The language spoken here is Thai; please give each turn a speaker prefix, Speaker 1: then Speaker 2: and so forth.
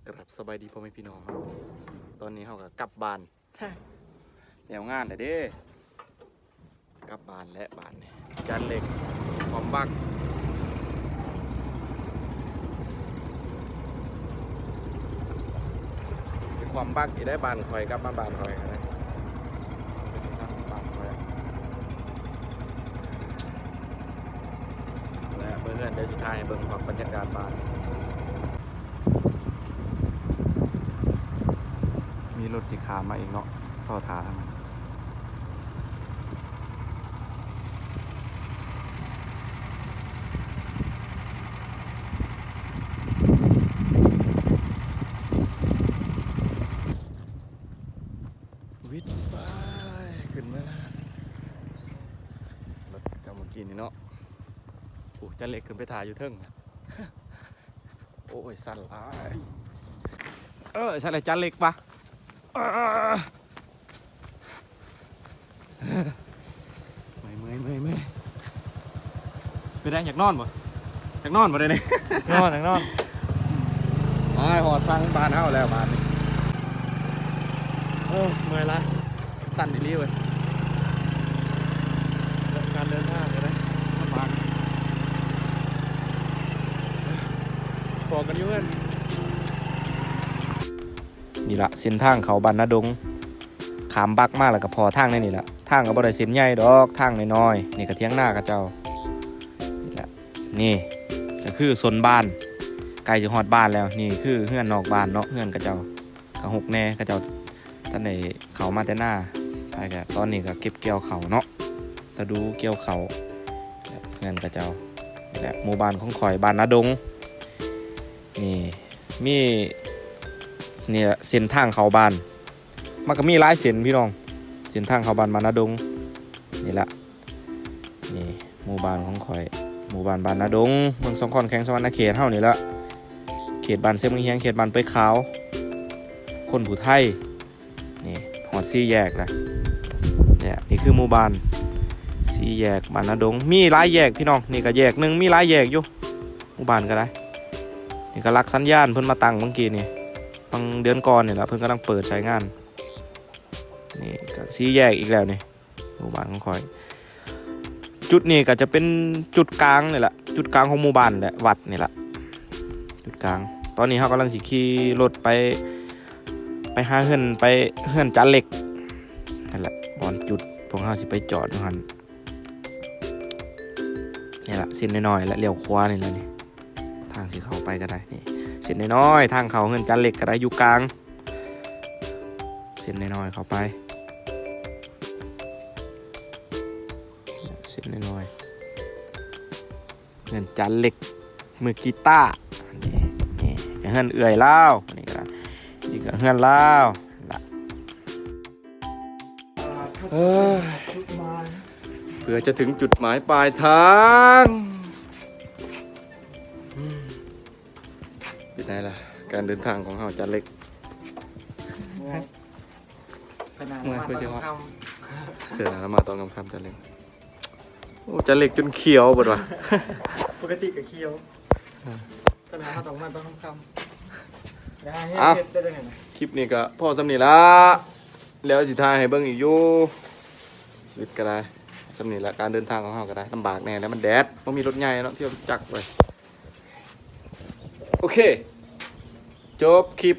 Speaker 1: กราบสบายดีพ่อแม่พี่น้องครับตอนนี้เขาก็กลับบ้านแล้วงานเลยเด้กลับบ้านและบ้านนี่จานเหล็กความบักเป็นความบักอีได้บ้านคอยกลับมาบ้านคอยนะบ้านคอยและเพื่อนๆได้สุดท้ายให้เบิ่งความบรรยากาศบ้านมีรถสีขาวมาอีกเนาะท่อทางวิทย์ไปขึ้นมารถเจ้าเมื่อกี้นี่เนาะโอ้จะเล็กขึ้นไปถ่ายอยู่เทิงโอ้ยสั่นหลายใช่เลยจานเล็กปะไม่ไปได้อยากนอนบ่อยากนอนบ่ได้เนี่ย
Speaker 2: นอน
Speaker 1: หอดฟังบ้านเฮาแล้วบ้านนี้
Speaker 2: เมื่อยละ
Speaker 1: สั่นดิลี่เว้ย
Speaker 2: การเดินทางก็ได้ลำบากบอกกันอยู่เพื่อน
Speaker 1: นี่ละเส้นทางเขาบ้านนาดงขามบักมากแล้วก็พอทางนี่ละทางก็บ่ได้เส้นใหญ่ดอกทางน้อยๆนี่ก็เที่ยงหน้ากับเจ้านี่ละนี่ก็คือโซนบ้านใกล้จะฮอดบ้านแล้วนี่คือเฮือนนอกบ้านเนาะเฮือนกับเจ้าก็หกแน่กับเจ้าท่านในเขามาแต่หน้าไปกันตอนนี้ก็เก็บเกี่ยวเขาเนาะตะดูเกี่ยวเขาเฮือนกับเจ้านี่แหละหมู่บ้านของข่อยบ้านนาดงนี่มีนี่แหละเส้นทางเขาบ้านมันก็มีหลายเส้นพี่น้องเส้นทางเขาบ้านมานาดงนี่แหละนี่หมู่บ้านของข่อยหมู่บ้านบ้านนาดงเมืองสองคอนแข็งสวรรณเขตเฮานี่ละเขตบ้านเซมเฮียงเขตบ้านเป้ยขาวคนผู้ไทยนี่หอด4 แยกนะเนี่ยนี่คือหมู่บ้าน4 แยกบ้านนาดงมีหลายแยกพี่น้องนี่ก็แยกนึงมีหลายแยกอยู่หมู่บ้านก็ได้นี่ก็ลักสัญญาณเพิ่นมาตั้งเมื่อกี้นี่บางเดือนก่อนนี่ละเพิ่นกำลังเปิดใช้งานนี่ก็4 แยกอีกแล้วนี่หมู่บ้านของข่อยจุดนี้ก็จะเป็นจุดกลางนี่แหละจุดกลางของหมู่บ้านแหละวัดนี่แหละจุดกลางตอนนี้เขากำลังสิขี่รถไปหาเฮือนจานเหล็กนั่นแหละบอนจุดพวกเขาสิไปจอดอยู่หั่นนี่แหละเส้นน้อยๆและเลี้ยวขวานี่แหละนี่ทางสิเข้าไปก็ได้นี่เส้นน้อยๆทางเขาเฮือนจานเหล็กก็ได้อยู่กลางเส้นน้อยๆเข้าไปเส้นน้อยๆเฮือนจานเหล็กมือกีตาร์นี่ก็เฮือนเอื่อยลาวนี่ก็ได้นี่ก็เฮือนลาวล่ะเพื่อจะถึงจุดหมายปลายทางเป็นไงล่ะการเดินทางของเราจานเหล็กเมื่อคือจะว่าเดินมาตอนกลางค่ำจานเหล็กโอ้จานเหล็กจนเขียวหมดว่ะ
Speaker 2: ปกติกับเคี้ยวขนาดต้องมาต้องคำได้ได้ไงนะ
Speaker 1: คลิปนี้ก็พอสำนีละแล้วสิทายให้เบิ่งอีกอยู่ชีวิตก็ได้สำนีละการเดินทางของเราก็ได้ลำบากแน่แล้วมันแดดเพราะมีรถใหญ่เนาะเที่ยวจักรไปโอเคจบคลิป